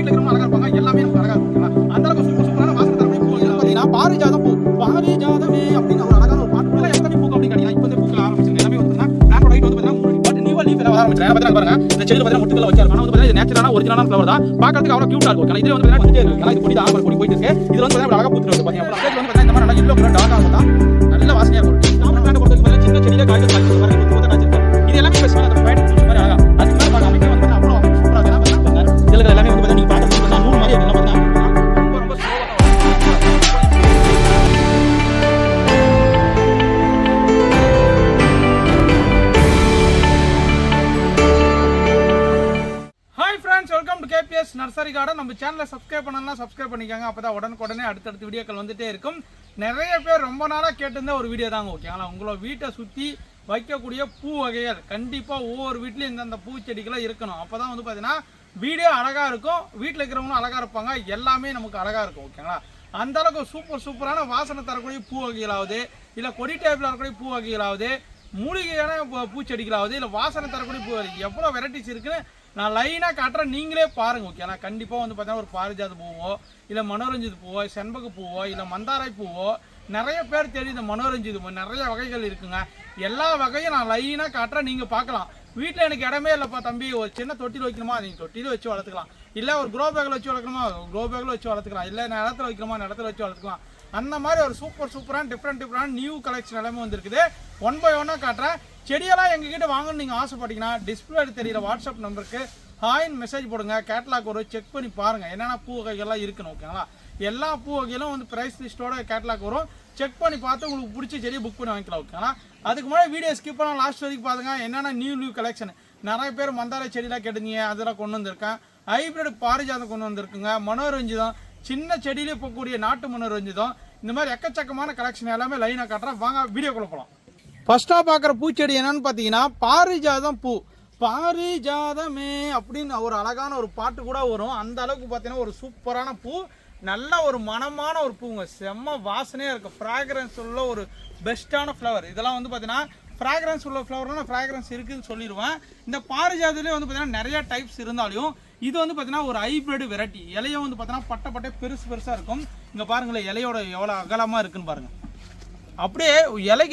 வீட்டுல இருக்கிறவங்க அழகா இருப்பாங்க, எல்லாமே நமக்கு அழகா இருக்கும். அந்த அளவுக்கு சூப்பர் சூப்பரான வாசனை தரக்கூடிய பூ பார்த்தீங்கன்னா பாரிஜாதம் பூ. பாரிஜாதமே அப்படின்னு ஒரு அழகான ஒரு பாட்டு கூட எத்தனை பூக்கு அப்படின்னு கேட்டீங்கன்னா இப்போ வந்து பூக்கள் ஆரம்பிச்சிருக்கு. எல்லாமே வந்து பிளான்ட் ஹைட் வந்து பார்த்தீங்கன்னா பட் நியூவா லீஃப் எல்லாம் ஆரம்பிச்சிருக்கு. பார்த்தீங்கன்னா பாருங்க இந்த செடியில பார்த்தீங்கன்னா முட்டுக்கள் வச்சிருக்காங்க. ஆனா வந்து பார்த்தீங்கன்னா இது நேச்சுரலான ஒரிஜினலான ஃப்ளவர் தான். பார்க்கிறதுக்கு அவ்வளவு கியூட்டா இருக்கும். ஆனா இது வந்து பார்த்தீங்கன்னா வந்துட்டே இருக்கு. ஆனா இது கொடி தான் ஆரம்ப கொடி போயிட்டு இருக்கு. இது வந்து பார்த்தீங்கன்னா அழகா பூத்துட்டு இருக்கு. பாத்தீங்கன்னா ஸ்டேஜ் வந்து பார்த்தீங்கன்னா இந்த மாதிரி நல்லா yellow கலர் டார்க் ஆகும் தான் நல்ல வாசனையா இருக்கும். நாம பிளான்ட் பொறுத்தவரைக்கும் சின்ன செடியில காய்கள் காய்ச்சி பாருங்க இது காய்ச்சிருக்கு. இது எல்லாமே ஸ்பெஷலான அந்த ஃபைட் பூச்சி மாதிரி அழகா. அதுக்கு மேல பாருங்க அமைக்க வந்து அவ்வளவு சூப்பரா இருக்கு. நான் பாருங்க இதுல எல்லாமே வந்து பார்த்தீங்கன்னா நீங்க பார்த்துட்டு நூல் மாதிரி இதெல்லாம் பார்த்தீங்கன்னா ரொம்ப ரொம்ப ஸ்லோவா welcome to KBS nursery garden. நம்ம சேனலை சப்ஸ்கிரைப் பண்ணலாம், சப்ஸ்கிரைப் பண்ணிக்கோங்க. அப்பதான் உடனுக்குடனே அடுத்தடுத்த வீடியோக்கள் வந்துட்டே இருக்கும். நிறைய பேர் ரொம்ப நாளா கேட்டிருந்த ஒரு வீடியோ தாங்க. ஓகேங்களா, உங்களோட வீட்டை சுற்றி வைக்கக்கூடிய பூ வகைகள் கண்டிப்பாக ஒவ்வொரு வீட்லையும் இந்தந்த பூச்செடிகளும் இருக்கணும். அப்போதான் வந்து பார்த்தீங்கன்னா வீடே அழகாக இருக்கும், வீட்டில் இருக்கிறவங்களும் அழகாக இருப்பாங்க, எல்லாமே நமக்கு அழகாக இருக்கும். ஓகேங்களா, அந்த அளவுக்கு சூப்பரான வாசனை தரக்கூடிய பூ வகைகளாவது, இல்லை கொடி டைப்பில் இருக்கக்கூடிய பூ வகைகளாவது, மூலிகையான பூச்செடிகளாவது, இல்லை வாசனை தரக்கூடிய பூ எவ்வளோ வெரைட்டிஸ் இருக்குன்னு நான் லைனாக காட்டுறேன், நீங்களே பாருங்கள். ஓகே, நான் கண்டிப்பாக வந்து பார்த்தீங்கன்னா ஒரு பாரிஜாத பூவோ, இல்லை மனோரஞ்சித் பூவோ, செண்பக பூவோ, இல்லை மந்தாரை பூவோ, நிறைய பேர் தெரியும் இந்த மனோரஞ்சித் பூ நிறைய வகைகள் இருக்குங்க. எல்லா வகையும் நான் லைனாக காட்டுறேன், நீங்கள் பார்க்கலாம். வீட்டில் எனக்கு இடமே இல்லைப்பா தம்பி, ஒரு சின்ன தொட்டியில் வைக்கணுமா, நீங்கள் தொட்டியில் வச்சு வளர்த்துக்கலாம். இல்லை ஒரு க்ரோ பேக்கில் வச்சு வளர்க்கணுமா, க்ரோ பேக்கில் வச்சு வளர்த்துக்கலாம். இல்லை நிலத்தில் வைக்கணுமா, நிலத்தில் வச்சு வளர்த்துக்கலாம். அந்த மாதிரி ஒரு சூப்பரான டிஃப்ரெண்ட் நியூ கலெக்ஷன் எல்லாமே வந்துருக்குது. 1 by 1 காட்டுறேன். செடியெல்லாம் எங்ககிட்ட வாங்கணும்னு நீங்கள் ஆசைப்பட்டீங்கன்னா டிஸ்பிளே தெரியிற வாட்ஸ்அப் நம்பருக்கு ஹாய்ன்னு மெசேஜ் போடுங்க. கேட்லாக் வரும், செக் பண்ணி பாருங்கள் என்னென்ன பூ வகைகள்லாம் இருக்குன்னு. ஓகேங்களா, எல்லா பூ வகையிலும் வந்து ப்ரைஸ் லிஸ்ட்டோட கேட்லாக் வரும். செக் பண்ணி பார்த்து உங்களுக்கு பிடிச்ச செடியை புக் பண்ணி வாங்கிக்கலாம். ஓகேங்களா, அதுக்கு முன்னாடி வீடியோ ஸ்கிப் பண்ணால் லாஸ்ட் வரைக்கும் பாருங்க. என்னென்ன நியூ கலெக்ஷன் நிறைய பேர் மந்தாரை செடியெலாம் கேட்டுங்க, அதெல்லாம் கொண்டு வந்திருக்கேன். ஹைப்ரிட் பாரிஜாதம் கொண்டு வந்திருக்குங்க. மனோரஞ்சிதம் சின்ன செடியிலே போகக்கூடிய நாட்டு மனோரஞ்சிதம், இந்த மாதிரி எக்கச்சக்கமான கலெக்ஷன் எல்லாமே லைனாக காட்டுறேன். வாங்க வீடியோக்குள்ள போகலாம். ஃபர்ஸ்ட்டாக பார்க்குற பூச்செடி என்னன்னு பார்த்தீங்கன்னா பாரிஜாதம் பூ. பாரிஜாதமே அப்படின்னு ஒரு அழகான ஒரு பாட்டு கூட வரும். அந்த அளவுக்கு பார்த்தீங்கன்னா ஒரு சூப்பரான பூ, நல்ல ஒரு மனமான ஒரு பூங்க, செம்ம வாசனையாக இருக்குது. ஃப்ராக்ரன்ஸ் உள்ள ஒரு பெஸ்ட்டான ஃப்ளவர். இதெல்லாம் வந்து பார்த்தீங்கன்னா ஃப்ராக்ரன்ஸ் உள்ள ஃப்ளவர்னா ஃப்ராக்ரன்ஸ் இருக்குதுன்னு சொல்லிடுவேன். இந்த பாரிஜாதத்துலேயே வந்து பார்த்தீங்கன்னா நிறையா டைப்ஸ் இருந்தாலும் இது வந்து பார்த்தீங்கன்னா ஒரு ஹைப்ரிட் வெரைட்டி. இலையும் வந்து பார்த்தீங்கன்னா பட்டை பெருசாக இருக்கும். இங்கே பாருங்களேன் இலையோட எவ்வளோ அகலமாக இருக்குன்னு பாருங்கள். அப்படியே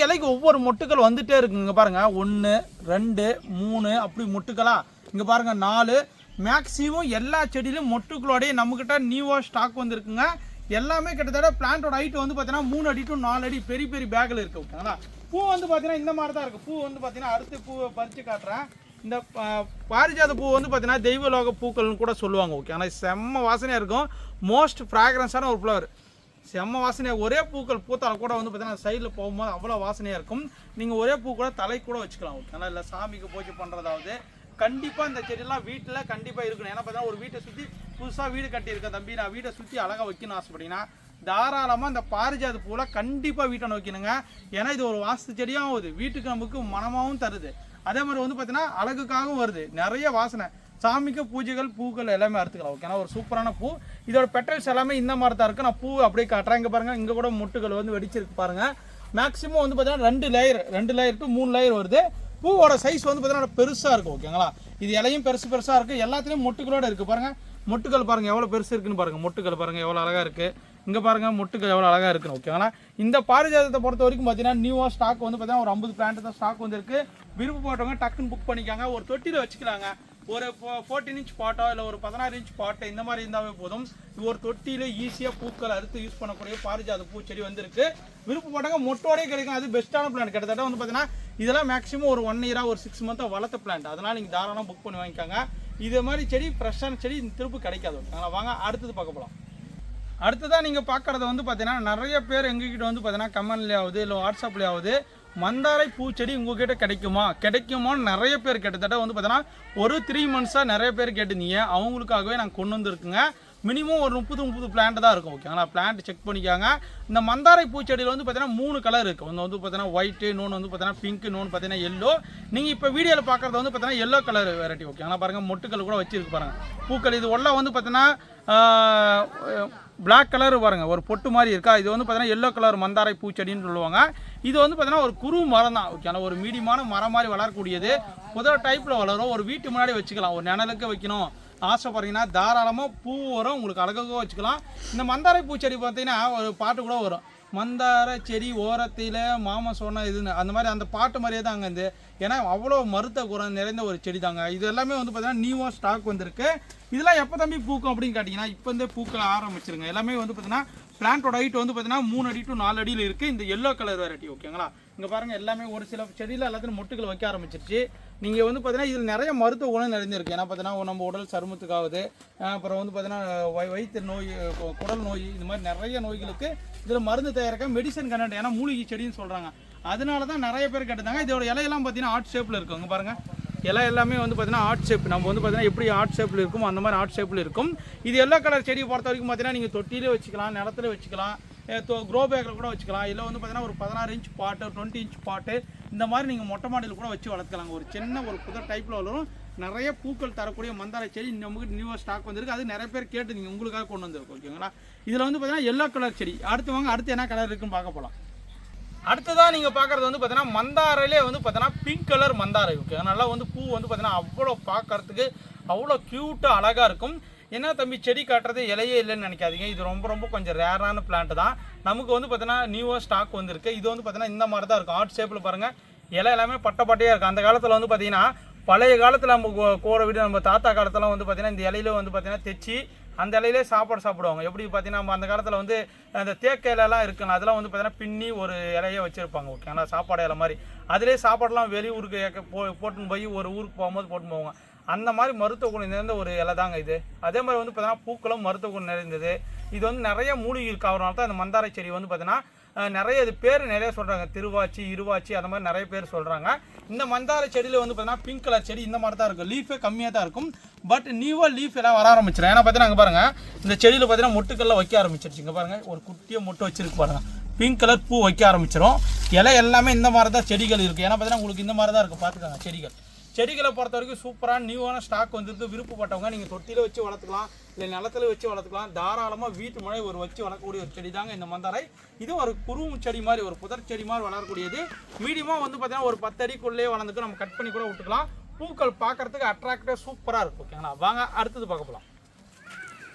இலைக்கு ஒவ்வொரு மொட்டுக்கள் வந்துட்டே இருக்குங்க. இங்கே பாருங்கள் 1 2 3 அப்படி மொட்டுக்களா. இங்கே பாருங்கள் 4. மேக்ஸிமம் எல்லா செடியிலும் மொட்டுக்களோடைய நம்மக்கிட்ட நியூவாக ஸ்டாக் வந்துருக்குங்க. எல்லாமே கிட்டத்தட்ட பிளான்ட்டோட ஹைட் வந்து பார்த்தீங்கன்னா 3 அடி to 4 அடி பெரிய பேக்கில் இருக்குது. ஓகேங்களா, பூ வந்து பார்த்தீங்கன்னா இந்த மாதிரி தான் இருக்குது. பூ வந்து பார்த்தீங்கன்னா அடுத்து பூவை பறித்து காட்டுறேன். இந்த பாரிஜாத பூ வந்து பார்த்தீங்கன்னா தெய்வலோக பூக்கள்னு கூட சொல்லுவாங்க. ஓகே, ஆனால் செம்ம வாசனையாக இருக்கும். மோஸ்ட் ஃப்ராக்ரன்ஸான ஒரு ஃப்ளவர், செம்ம வாசனையாக. ஒரே பூக்கள் பூத்தாலும் கூட வந்து பார்த்தீங்கன்னா சைடில் போகும்போது அவ்வளோ வாசனையாக இருக்கும். நீங்கள் ஒரே பூ கூட தலை கூட வச்சுக்கலாம். ஓகேங்களா, இல்லை சாமிக்கு பூஜை பண்ணுறதாவது கண்டிப்பாக இந்த செடியெல்லாம் வீட்டில் கண்டிப்பாக இருக்கணும். ஏன்னா பார்த்தீங்கன்னா ஒரு வீட்டை சுற்றி புதுசாக வீடு கட்டியிருக்கேன் தம்பி, நான் வீட்டை சுற்றி அழகாக வைக்கணும்னு ஆசைப்பட்டீங்கன்னா தாராளமாக இந்த பாரிஜாத பூவில் கண்டிப்பாக வீட்டை வைக்கணுங்க. ஏன்னா இது ஒரு வாஸ்து செடியாகவும் ஆகுது, வீட்டுக்கு நமக்கு மனமாகவும் தருது. அதே மாதிரி வந்து பார்த்தீங்கன்னா அழகுக்காகவும் வருது. நிறைய வாசனை, சாமிக்கு பூஜைகள் பூக்கள் எல்லாமே அறுத்துக்கலாம். ஓகேனா ஒரு சூப்பரான பூ. இதோட பெட்டல்ஸ் எல்லாமே இந்த மாதிரி தான் இருக்குது. நான் பூ அப்படியே காட்டுறேன். இங்கே பாருங்கள், இங்கே கூட முட்டுகள் வந்து வெடிச்சிருக்கு பாருங்கள். மேக்ஸிமம் வந்து பார்த்தீங்கன்னா 2 லேயர் to 3 லேயர் வருது. பூவோட சைஸ் வந்து பார்த்தீங்கன்னா பெருசாக இருக்கும். ஓகேங்களா, இது இலையும் பெருசாக இருக்குது. எல்லாத்துலேயும் மொட்டுகளோடு இருக்குது. பாருங்கள் மொட்டுகள் பாருங்கள் எவ்வளோ பெருசு இருக்குன்னு பாருங்கள். மொட்டுகள் பாருங்கள் எவ்வளோ அழகாக இருக்குது. இங்கே பாருங்கள் மொட்டுகள் எவ்வளோ அழகாக இருக்குன்னு. ஓகேங்களா, இந்த பாரிஜாதத்தை பொறுத்த வரைக்கும் பார்த்தீங்கன்னா நியூவாக ஸ்டாக் வந்து பார்த்தீங்கன்னா ஒரு 50 பிளான்ட் தான் ஸ்டாக் வந்து இருக்குது. விருப்பப்பட்டவங்க டக்குன்னு புக் பண்ணிக்காங்க. ஒரு தொட்டியில் வச்சுக்கலாங்க. ஒரு 14 inch பாட்டோ இல்லை ஒரு 16 inch பாட்டோ இந்த மாதிரி இருந்தாவே போதும். ஒரு தொட்டியில் ஈஸியாக பூக்கள் அறுத்து யூஸ் பண்ணக்கூடிய பாரிஜாத பூச்செடி வந்துருக்கு. விருப்பப்பட்டாங்க மொட்டோடே கிடைக்கும். அது பெஸ்ட்டான பிளான்ட். கிட்டத்தட்ட வந்து பார்த்தீங்கன்னா இதெல்லாம் மேக்ஸிமம் ஒரு 1 year ஒரு 6 month வளர்த்த பிளான்ட். அதனால் நீங்கள் தாராளமாக புக் பண்ணி வாங்கிக்காங்க. இதே மாதிரி செடி ஃப்ரெஷ்ஷான செடி திருப்பி கிடைக்காது. அதனால் வாங்க அடுத்தது பார்க்க போகலாம். அடுத்ததான் நீங்கள் பார்க்குறது வந்து பார்த்தீங்கன்னா நிறைய பேர் எங்ககிட்ட வந்து பார்த்தீங்கன்னா கமெண்ட்லேயாவது இல்லை வாட்ஸ்அப்லேயாவது மந்தாரை பூச்செடி உங்ககிட்ட கிடைக்குமான்னு நிறைய பேர் கிட்டத்தட்ட வந்து பார்த்தீங்கன்னா ஒரு 3 months நிறைய பேர் கேட்டுருந்தீங்க. அவங்களுக்காகவே நான் கொண்டு வந்துருக்குங்க. மினிமம் ஒரு 30 பிளான்ட் தான் இருக்கும். ஓகேங்களா, பிளான்ட் செக் பண்ணிக்காங்க. இந்த மந்தாரை பூச்செடியில் வந்து பார்த்தீங்கன்னா 3 கலர் இருக்குது. ஒன்று வந்து பார்த்தீங்கன்னா ஒயிட்டு, இன்னொன்று வந்து பார்த்தீங்கன்னா பிங்க், இன்னொன்று பார்த்தீங்கன்னா எல்லோ. நீங்கள் இப்போ வீடியோவில் பார்க்குறது வந்து பார்த்தீங்கன்னா எல்லோ கலர் வெரைட்டி. ஓகேங்களா, பாருங்கள் மொட்டுக்கள் கூட வச்சுருக்கு பாருங்கள். பூக்கள் இது உள்ள வந்து பார்த்தீங்கன்னா பிளாக் கலர் பாருங்கள் ஒரு பொட்டு மாதிரி இருக்கா. இது வந்து பார்த்தீங்கன்னா எல்லோ கலர் மந்தாரை பூச்செடின்னு சொல்லுவாங்க. இது வந்து பார்த்தீங்கன்னா ஒரு குறு மரம் தான். ஓகே, ஆனால் ஒரு மீடியமான மரம் மாதிரி வளரக்கூடியது. புதர் டைப்பில் வளரும். ஒரு வீட்டு முன்னாடி வச்சுக்கலாம், ஒரு நிழலுக்கு வைக்கணும் ஆசைப்படுறீங்கன்னா தாராளமாக பூ வரும், உங்களுக்கு அழகாக வச்சுக்கலாம். இந்த மந்தாரை பூச்செடி பார்த்தீங்கன்னா ஒரு பாட்டு கூட வரும், மந்தார செடி ஓரத்தில் மாமா சொன்ன இதுன்னு, அந்த மாதிரி அந்த பாட்டு மாதிரியே தாங்க இது. ஏன்னா அவ்வளோ மருத்துவ குணம் நிறைந்த ஒரு செடி தாங்க. இது எல்லாமே வந்து பார்த்தீங்கன்னா நியூவாக ஸ்டாக் வந்திருக்கு. இதெல்லாம் எப்போ தம்பி பூக்கும் அப்படின்னு கேட்டிங்கன்னா இப்போ வந்து பூக்களை ஆரம்பிச்சிருங்க. எல்லாமே வந்து பார்த்தீங்கன்னா பிளான்ட்டோட ஹைட் வந்து பார்த்தீங்கன்னா 3 அடி to 4 அடியில் இருக்குது. இந்த எல்லோ கலர் வெரைட்டி ஓகேங்களா. இங்கே பாருங்கள் எல்லாமே ஒரு சில செடியில் எல்லாத்தையும் மொட்டுகள் வைக்க ஆரம்பிச்சிருச்சு. நீங்கள் வந்து பார்த்தீங்கன்னா இதில் நிறைய மருத்துவ குணம் நிறைஞ்சிருக்கு. ஏன்னா பார்த்தீங்கன்னா நம்ம உடல் சருமத்துக்காகுது, அப்புறம் வந்து பார்த்தீங்கன்னா வயிற்று நோய், குடல் நோய், இந்த மாதிரி நிறைய நோய்களுக்கு இதில் மருந்து தயாரிக்க மெடிசன் கண்டென்ட். ஏன்னா மூலிகை செடின்னு சொல்கிறாங்க. அதனால தான் நிறைய பேர் கேட்டுருந்தாங்க. இதோட இலையெல்லாம் பார்த்தீங்கன்னா ஆர்ட் ஷேப்பில் இருக்கும். இங்கே பாருங்கள் இலை எல்லாமே வந்து பார்த்தீங்கன்னா ஆர்ட் ஷேப். நம்ம வந்து பார்த்தீங்கன்னா எப்படி ஆர்ட் ஷேப்பில் இருக்கும் அந்த மாதிரி ஆர்ட் ஷேப்பில் இருக்கும். இது எல்லோ கலர் செடியை பொறுத்த வரைக்கும் பார்த்தீங்கன்னா நீங்கள் தொட்டிலே வச்சுக்கலாம், நிலத்துல வச்சுக்கலாம், க்ரோ பேக்கில் கூட வச்சுக்கலாம். இல்லை வந்து பார்த்தீங்கன்னா ஒரு 16 இன்ச் பாட்டு, 20 இன்ச் பாட்டு, இந்த மாதிரி நீங்கள் மொட்டை மாடியில் கூட வச்சு வளர்த்துக்கலாங்க. ஒரு சின்ன ஒரு புதர் டைப்பில் வளரும். நிறைய பூக்கள் தரக்கூடிய மந்தாரை செடி நமக்கு நியூவாக ஸ்டாக் வந்திருக்கு. அது நிறைய பேர் கேட்டு நீங்கள் உங்களுக்காக கொண்டு வந்திருக்கு ஓகேங்களா. இதில் வந்து பார்த்தீங்கன்னா எல்லோ கலர் செடி. அடுத்து வாங்க, அடுத்து என்ன கலர் இருக்குன்னு பார்க்க போகலாம். அடுத்ததான் நீங்கள் பார்க்குறது வந்து பார்த்தீங்கன்னா மந்தாரையிலே வந்து பார்த்தீங்கன்னா பிங்க் கலர் மந்தாரை ஓகே. நல்லா வந்து பூ வந்து பார்த்தீங்கன்னா அவ்வளோ பார்க்கறதுக்கு அவ்வளோ க்யூட்டாக அழகாக இருக்கும். என்ன தம்பி செடி காட்டுறது இலையே இல்லைன்னு நினைக்காதீங்க. இது ரொம்ப ரொம்ப கொஞ்சம் ரேரான பிளான்ட் தான். நமக்கு வந்து பார்த்தீங்கன்னா நியூவாக ஸ்டாக் வந்திருக்கு. இது வந்து பார்த்தீங்கன்னா இந்த மாதிரி தான் இருக்கும். ஆர்ட் ஷேப்பில் பாருங்கள், இலை எல்லாமே பட்டையாக இருக்கும். அந்த காலத்தில் வந்து பார்த்தீங்கன்னா பழைய காலத்தில் நம்ம கூரை வீடு நம்ம தாத்தா காலத்தில் வந்து பார்த்தீங்கன்னா இந்த இலையில வந்து பார்த்தீங்கன்னா தைச்சி அந்த இலையிலே சாப்பாடு சாப்பிடுவாங்க. எப்படி பார்த்தீங்கன்னா நம்ம அந்த காலத்தில் வந்து அந்த தேக்க இலையெல்லாம் இருக்குங்க, அதெல்லாம் வந்து பார்த்தீங்கன்னா பின்னி ஒரு இலையை வச்சுருப்பாங்க ஓகே. ஆனால் சாப்பாடு இலை மாதிரி அதிலே சாப்பாடெல்லாம் வெளியூருக்கு போட்டுன்னு போய் ஒரு ஊருக்கு போகும்போது போட்டுன்னு போவாங்க. அந்த மாதிரி மருத்துவ குணம் நிறைந்த ஒரு இலை தாங்க இது. அதே மாதிரி வந்து பார்த்தீங்கன்னா பூக்களும் மருத்துவ குணம் நிறைந்தது. இது வந்து நிறைய மூலிகை இருக்காதனால தான் இந்த மந்தாரை செடி வந்து பார்த்தீங்கன்னா நிறைய இது பேர் நிறைய சொல்கிறாங்க, திருவாச்சி, இருவாச்சி, அந்த மாதிரி நிறைய பேர் சொல்கிறாங்க. இந்த மந்தாரை செடியில் வந்து பார்த்தீங்கன்னா பிங்க் கலர் செடி இந்த மாதிரி தான் இருக்கும். லீஃபே கம்மியாக தான் இருக்கும். பட் நியூவாக லீஃப் எல்லாம் வர ஆரம்பிச்சிடும். ஏன்னா பார்த்தீங்கன்னா அங்கே பாருங்கள் இந்த செடியில் பார்த்தீங்கன்னா மொட்டுக்கெல்லாம் வைக்க ஆரம்பிச்சிருச்சு. இங்கே பாருங்கள் ஒரு குட்டியாக மொட்டு வச்சிருக்கு பாருங்கள், பிங்க் கலர் பூ வைக்க ஆரம்பிச்சிடும். இலை எல்லாமே இந்த மாதிரி தான் செடிகள் இருக்குது. ஏன்னா பார்த்தீங்கன்னா உங்களுக்கு இந்த மாதிரி தான் இருக்கும். பார்த்துக்கோங்க செடிகளை பொறுத்த வரைக்கும் சூப்பரான நியூவான ஸ்டாக் வந்துருக்கு. விருப்பப்பட்டவங்க நீங்கள் தொட்டியில் வச்சு வளர்த்துக்கலாம், இல்லை நிலத்தில் வச்சு வளர்த்துக்கலாம். தாராளமாக வீட்டு முறை ஒரு வச்சு வளர்க்கக்கூடிய ஒரு செடி தாங்க இந்த மந்தாரை. இது ஒரு குறும் செடி மாதிரி, ஒரு புதர் செடி மாதிரி வளரக்கூடியது. மீடியமாக வந்து பார்த்தீங்கன்னா ஒரு 10 அடிக்குள்ளே வளர்ந்துக்கு நம்ம கட் பண்ணி கூட விட்டுக்கலாம். பூக்கள் பார்க்குறதுக்கு அட்ராக்டிவாக சூப்பராக இருக்கும் ஓகேங்களா. வாங்க அடுத்தது பார்க்க போகலாம்.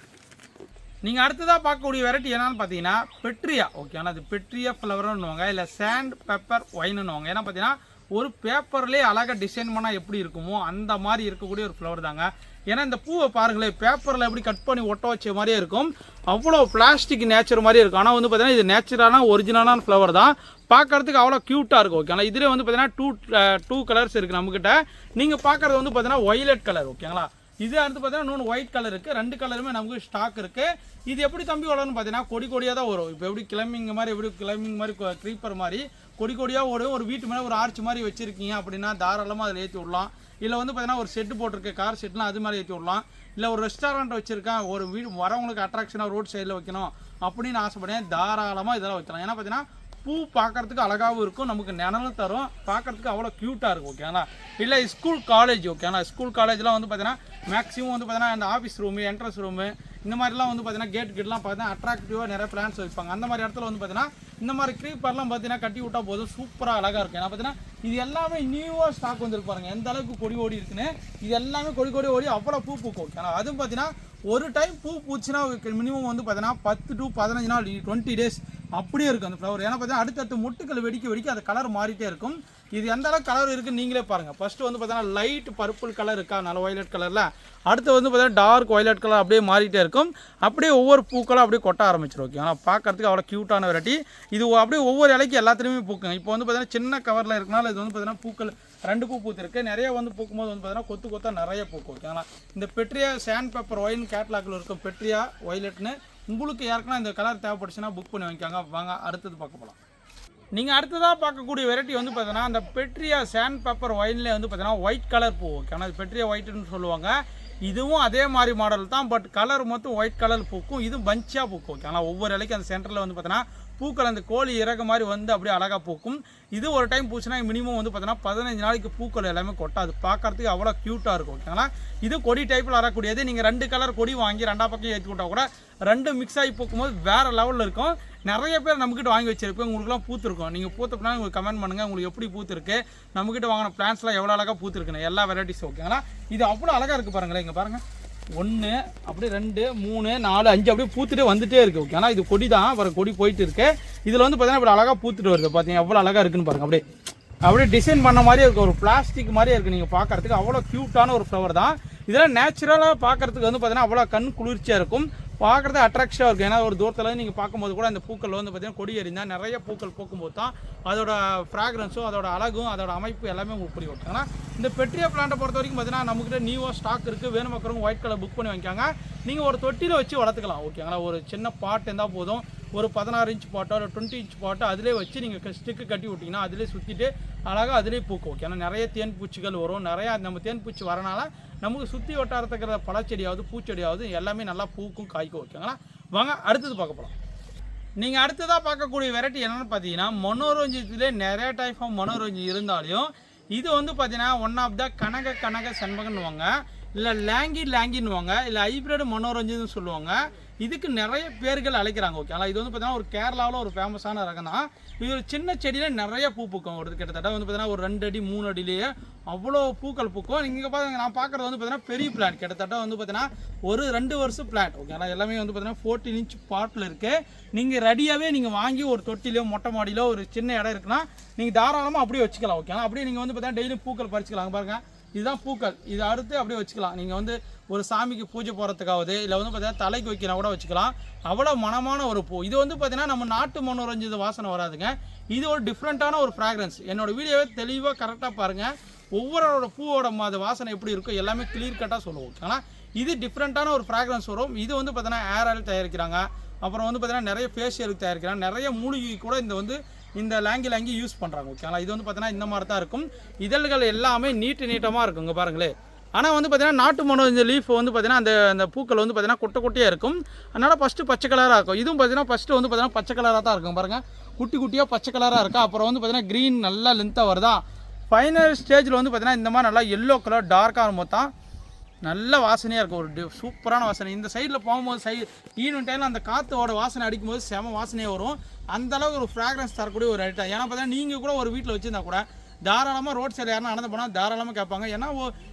நீங்கள் அடுத்ததாக பார்க்கக்கூடிய வெரைட்டி என்னன்னு பார்த்தீங்கன்னா பெட்ரியா ஓகேங்களா. அது பெட்ரியா ஃப்ளவர்னுவாங்க, இல்லை சாண்ட் பெப்பர் ஒயின்னுவாங்க. ஏன்னா பார்த்தீங்கன்னா ஒரு பேப்பர்லேயே அழகாக டிசைன் பண்ணால் எப்படி இருக்குமோ அந்த மாதிரி இருக்கக்கூடிய ஒரு ஃப்ளவர் தாங்க. ஏன்னா இந்த பூவை பாருங்களேன், பேப்பரில் எப்படி கட் பண்ணி ஒட்ட வச்ச மாதிரியே இருக்கும். அவ்வளோ பிளாஸ்டிக் நேச்சர் மாதிரியே இருக்கும். ஆனால் வந்து பார்த்தீங்கன்னா இது நேச்சுரலான ஒரிஜினலான ஃப்ளவர் தான். பார்க்குறதுக்கு அவ்வளோ க்யூட்டாக இருக்கும் ஓகேங்களா. இதில் வந்து பார்த்தீங்கன்னா டூ கலர்ஸ் இருக்குது நம்மக்கிட்ட. நீங்கள் பார்க்குறது வந்து பார்த்தீங்கன்னா ஒய்லட் கலர் ஓகேங்களா. இது அடுத்து பார்த்தீங்கன்னா இன்னொன்று ஒயிட் கலர் இருக்குது. 2 கலருமே நமக்கு ஸ்டாக் இருக்குது. இது எப்படி தம்பி வளரும்னு பார்த்தீங்கன்னா கொடியாக தான் வரும். இப்போ எப்படி கிளைம்பிங் மாதிரி க்ரீப்பர் மாதிரி கொடியாக ஓடும். ஒரு வீட்டு மேலே ஒரு ஆர்ச் மாதிரி வச்சுருக்கீங்க அப்படின்னா தாராளமாக அதில் ஏற்றி விடலாம். இல்லை வந்து பார்த்தீங்கன்னா ஒரு செட்டு போட்டிருக்கு கார் செட்லாம், அது மாதிரி ஏற்றி விடலாம். இல்லை ஒரு ரெஸ்டாரண்ட் வச்சுருக்கேன், ஒரு வீடு வரவங்களுக்கு அட்ராக்ஷனாக ரோட் சைடில் வைக்கணும் அப்படின்னு ஆசைப்பட்டேன், தாராளமாக இதெல்லாம் வைக்கலாம். ஏன்னா பார்த்தீங்கன்னா பூ பார்க்குறதுக்கு அழகாகவும் இருக்கும், நமக்கு நிழலும் தரும், பார்க்குறதுக்கு அவ்வளோ க்யூட்டாக இருக்கும் ஓகேங்களா. இல்லை ஸ்கூல் காலேஜ் ஓகேங்களா. ஸ்கூல் காலேஜ்லாம் வந்து பார்த்தீங்கன்னா மேக்ஸிமம் வந்து பார்த்தீங்கன்னா இந்த ஆஃபீஸ் ரூமு, என்ட்ரன்ஸ் ரூமு, இந்த மாதிரிலாம் வந்து பார்த்தீங்கன்னா கேட்லாம் பார்த்தீங்கன்னா அட்ராக்டிவாக நிறைய பிளான்ஸ் வைப்பாங்க. அந்த மாதிரி இடத்துல வந்து பார்த்தீங்கன்னா இந்த மாதிரி க்ரீப்பர்லாம் பார்த்தீங்கன்னா கட்டி விட்டா போதும், சூப்பராக அழகாக இருக்கும். ஏன்னா பார்த்தீங்கன்னா இது எல்லாமே நியூவாக ஸ்டாக் வந்துருப்பாருங்க. எந்த அளவுக்கு கொடி ஓடி இருக்குன்னு இது எல்லாமே கொடி ஓடி அவ்வளோ பூ பூக்கும் ஓகேங்களா. அதுவும் பார்த்தீங்கன்னா ஒரு டைம் பூ பூச்சுன்னா மினிமம் வந்து பார்த்தீங்கன்னா 10 to 15 நாள் 20 டேஸ் அப்படியே இருக்கும் அந்த ஃப்ளவர். ஏன்னா பார்த்தீங்கன்னா அடுத்தடுத்து மொட்டுக்கள் வெடிக்க அது கலர் மாறிட்டே இருக்கும். இது எந்த அளவுக்கு கலர் இருக்குன்னு நீங்களே பாருங்கள். ஃபஸ்ட்டு வந்து பார்த்தீங்கன்னா லைட் பர்பிள் கலர் இருக்கா, நல்ல வயலட் கலரில். அடுத்து வந்து பார்த்தீங்கன்னா டார்க் வயலட் கலர் அப்படியே மாறிட்டே இருக்கும். அப்படியே ஒவ்வொரு பூக்களும் அப்படியே கொட்ட ஆரம்பிச்சிடும் ஓகேங்களா. பார்க்கறதுக்கு அவ்வளோ க்யூட்டான வெரைட்டி. இது அப்படியே ஒவ்வொரு இலைக்கு எல்லாத்துலேயுமே பூக்குங்க. இப்போ வந்து பார்த்தீங்கன்னா சின்ன கவரில் இருக்கனால இது வந்து பார்த்தீங்கன்னா பூக்கள் 2 பூ பூத்துருக்கு. நிறைய வந்து பூக்கும்போது வந்து பார்த்தீங்கன்னா கொத்தாக நிறைய பூக்கும் ஓகேங்களா. இந்த பெட்ரியா சாண்ட் பேப்பர் ஒயின் கேட்லாகில் இருக்கும் பெட்ரியா ஒய்லட்னு. உங்களுக்கு யாருக்குன்னா இந்த கலர் தேவைப்படுச்சுன்னா புக் பண்ணி வாங்கிக்காங்க. வாங்க அடுத்தது பார்க்க போகலாம். நீங்கள் அடுத்ததாக பார்க்கக்கூடிய வெரைட்டி வந்து பார்த்தீங்கன்னா அந்த பெட்ரியா சாண்ட் பேப்பர் ஒயின்லேயே வந்து பார்த்தீங்கன்னா ஒயிட் கலர் பூ ஓகேங்களா. அது பெட்ரியா ஒயிட்டுன்னு சொல்லுவாங்க. இதுவும் அதே மாதிரி மாடல் தான், பட் கலர் மட்டும் ஒயிட் கலர் பூக்கும். இது பஞ்சாக பூக்கும் ஓகேங்களா. ஒவ்வொரு இலைக்கு அந்த சென்டரில் வந்து பார்த்தீங்கன்னா பூக்கள் அந்த கோழி இறகு மாதிரி வந்து அப்படியே அழகாக பூக்கும். இது ஒரு டைம் பூச்சுன்னா மினிமம் வந்து பார்த்தீங்கன்னா 15 நாளைக்கு பூக்கள் எல்லாமே கொட்டாது. பார்க்கறதுக்கு அவ்வளோ க்யூட்டாக இருக்கும் ஓகேங்களா. இது கொடி டைப்பில் வரக்கூடியது. நீங்கள் 2 கலர் கொடி வாங்கி 2 பக்கம் ஏற்றி விட்டால் கூட 2 மிக்ஸ் ஆகி பூக்கும்போது வேறு லெவலில் இருக்கும். நிறைய பேர் நம்மக்கிட்ட வாங்கி வச்சிருப்பேன், உங்களுக்குலாம் பூத்துருக்கும். நீங்கள் பூத்தப்பனா உங்களுக்கு கமெண்ட் பண்ணுங்கள் உங்களுக்கு எப்படி பூத்துருக்கு, நம்மக்கிட்ட வாங்கின பிளான்ஸ்லாம் எவ்வளோ அழகாக பூத்துருக்குன்னு எல்லா வெரைட்டிஸும் ஓகேங்களா. இது அவ்வளோ அழகாக இருக்குது பாருங்களேன். இங்கே பாருங்கள் 1 அப்படியே 2 3 4 5 அப்படியே பூத்துட்டே வந்துட்டே இருக்குது. ஓகே, ஆனால் இது கொடி தான், அப்புறம் கொடி போயிட்டு இருக்கு. இதில் வந்து பார்த்தீங்கன்னா இப்படி அழகாக பூத்துட்டு வருது. பார்த்தீங்கன்னா எவ்வளோ அழகாக இருக்குன்னு பாருங்கள். அப்படியே டிசைன் பண்ண மாதிரியே இருக்குது, ஒரு பிளாஸ்டிக் மாதிரியே இருக்குது. நீங்கள் பார்க்குறதுக்கு அவ்வளோ க்யூட்டான ஒரு ஃப்ளவர் தான். இதெல்லாம் நேச்சுரலாக பார்க்குறதுக்கு வந்து பார்த்தீங்கன்னா அவ்வளோ கண் குளிர்ச்சியாக இருக்கும், பார்க்குறது அட்ராக்ஷனாக இருக்கும். ஏன்னா ஒரு தூரத்தில் நீங்கள் பார்க்கும்போது கூட அந்த பூக்கள் வந்து பார்த்தீங்கன்னா கொடி எறிந்தால் நிறைய பூக்கள் பூக்கும்போது தான் அதோட ஃப்ராக்ரன்ஸும் அதோட அழகும் அதோட அமைப்பு எல்லாமே உங்களுக்கு புரிய வரும். ஆனால் இந்த பெட்ரியா பிளான்ட்டை பொறுத்த வரைக்கும் பார்த்தீங்கன்னா நம்மக்கிட்ட நியூவாக ஸ்டாக் இருக்குது. வேணும் மக்களும் ஒயிட் கலர் புக் பண்ணி வாங்கிக்காங்க. நீங்கள் ஒரு தொட்டியில் வச்சு வளர்த்துக்கலாம். ஓகேங்களா, ஒரு சின்ன பாட் இருந்தால் போதும். ஒரு 16 இன்ச் பாட்டோ ஒரு 20 இன்ச் பாட்டோ அதிலே வச்சு நீங்கள் ஸ்டிக்கு கட்டி விட்டிங்கன்னா அதிலே சுற்றிட்டு அழகாக அதிலே பூக்கும். ஓகே, ஏன்னா நிறைய தேன் பூச்சிகள் வரும். நிறையா நம்ம தேன் பூச்சி வரனால நமக்கு சுற்றி வட்டாரத்துக்கிற பழச்செடியாவது பூச்செடியாவது எல்லாமே நல்லா பூக்கும் காய்க்கும். ஓகேங்களா, வாங்க அடுத்தது பார்க்க போகலாம். நீங்கள் அடுத்ததாக பார்க்கக்கூடிய வெரைட்டி என்னென்னு பார்த்தீங்கன்னா மனோரஞ்சிலே நிறைய டைப் ஆஃப் மனோரஞ்சி இருந்தாலையும் இது வந்து பார்த்தீங்கன்னா ஒன் ஆஃப் த கனக செண்பகன்னுவாங்க, இல்லை லேங்கின்னுவாங்க, இல்லை ஹைப்ரிட் மனோரஞ்சின்னு சொல்லுவாங்க. இதுக்கு நிறைய பேர்கள் அழைக்கிறாங்க. ஓகே, ஆனால் இது வந்து பார்த்தீங்கன்னா ஒரு கேரளாவில் ஒரு ஃபேமஸான ரகம் தான். இது ஒரு சின்ன செடியில் நிறைய பூ பூக்கும். ஒரு கிட்டத்தட்ட வந்து பார்த்தீங்கன்னா ஒரு 2 அடி 3 அடியிலேயே அவ்வளோ பூக்கள் பூக்கும். நீங்கள் பாருங்க, நான் பார்க்குறது வந்து பார்த்தீங்கன்னா பெரிய பிளான்ட், கிட்டத்தட்ட வந்து பார்த்தீங்கன்னா ஒரு 2 வருஷம் பிளான்ட். ஓகே, ஆனால் எல்லாமே வந்து பார்த்தீங்கன்னா 14 இன்ச் பாட்டில் இருக்குது. நீங்கள் ரெடியாகவே நீங்கள் வாங்கி ஒரு தொட்டிலையோ மொட்டை மாடியிலோ ஒரு சின்ன இடம் இருக்குன்னா நீங்கள் தாராளமாக அப்படியே வச்சுக்கலாம். ஓகே, ஆனால் அப்படியே நீங்கள் வந்து பார்த்தீங்கன்னா டெய்லியும் பூக்கள் பறிச்சுக்கலாம். பாருங்கள், இதுதான் பூக்கள். இது அடுத்து அப்படியே வச்சுக்கலாம். நீங்கள் வந்து ஒரு சாமிக்கு பூஜை போகிறதுக்காவது இல்லை வந்து பார்த்தீங்கன்னா தலைக்கு வைக்கிற கூட வச்சுக்கலாம். அவ்வளோ மனமான ஒரு பூ. இது வந்து பார்த்தீங்கன்னா நம்ம நாட்டு மனோரஞ்சித வாசனை வராதுங்க. இது ஒரு டிஃப்ரெண்ட்டான ஒரு ஃப்ராக்ரன்ஸ். என்னோடய வீடியோவை தெளிவாக கரெக்டாக பாருங்கள். ஒவ்வொருவரோட பூவோட அது வாசனை எப்படி இருக்கும் எல்லாமே கிளியர் கட்டாக சொல்லுவோம். ஆனால் இது டிஃப்ரெண்ட்டான ஒரு ஃப்ராக்ரன்ஸ் வரும். இது வந்து பார்த்தீங்கன்னா ஏர் ஆயில் தயாரிக்கிறாங்க. அப்புறம் வந்து பார்த்தீங்கன்னா நிறைய ஃபேஷியலுக்கு தயாரிக்கிறாங்க. நிறைய மூலிகை கூட இந்த லாங்கி யூஸ் பண்ணுறாங்க. ஓகேங்களா, இது வந்து பார்த்தீங்கன்னா இந்த மாதிரி தான் இருக்கும். இதழ்கள் எல்லாமே நீட்டமாக இருக்கும். இங்கே பாருங்களேன். ஆனால் வந்து பார்த்தீங்கன்னா நாட்டு மனோரஞ்சி லீஃப் வந்து பார்த்தீங்கன்னா அந்த பூக்கள் வந்து பார்த்தீங்கன்னா குட்டையாக இருக்கும். அதனால் ஃபஸ்ட்டு பச்சை கலராக இருக்கும். இதுவும் பார்த்தீங்கன்னா ஃபஸ்ட்டு வந்து பார்த்தீங்கன்னா பச்சை கலராக தான் இருக்கும். பாருங்கள், குட்டியாக பச்சை கலராக இருக்கும். அப்புறம் வந்து பார்த்தீங்கன்னா க்ரீன் நல்லா லென்த்தாக வருதா. ஃபைனல் ஸ்டேஜில் வந்து பார்த்தீங்கன்னா இந்த மாதிரி நல்லா எல்லோ கலர் டார்க்காக இருக்கும் தான் நல்ல வாசனையாக இருக்கும். ஒரு சூப்பரான வாசனை. இந்த சைடில் போகும்போது ஈவினிங் டைமில் அந்த காற்றோட வாசனை அடிக்கும்போது செம வாசனையாக வரும். அந்தளவுக்கு ஒரு ஃப்ராக்ரன்ஸ் தரக்கூடிய ஒரு ஐட்டம். ஏன்னா பார்த்தீங்கன்னா நீங்கள் கூட ஒரு வீட்டில் வச்சுருந்தா கூட தாராளமாக ரோட் சைடு யாரும் நடந்து போனால் தாராளமாக கேட்பாங்க. ஏன்னா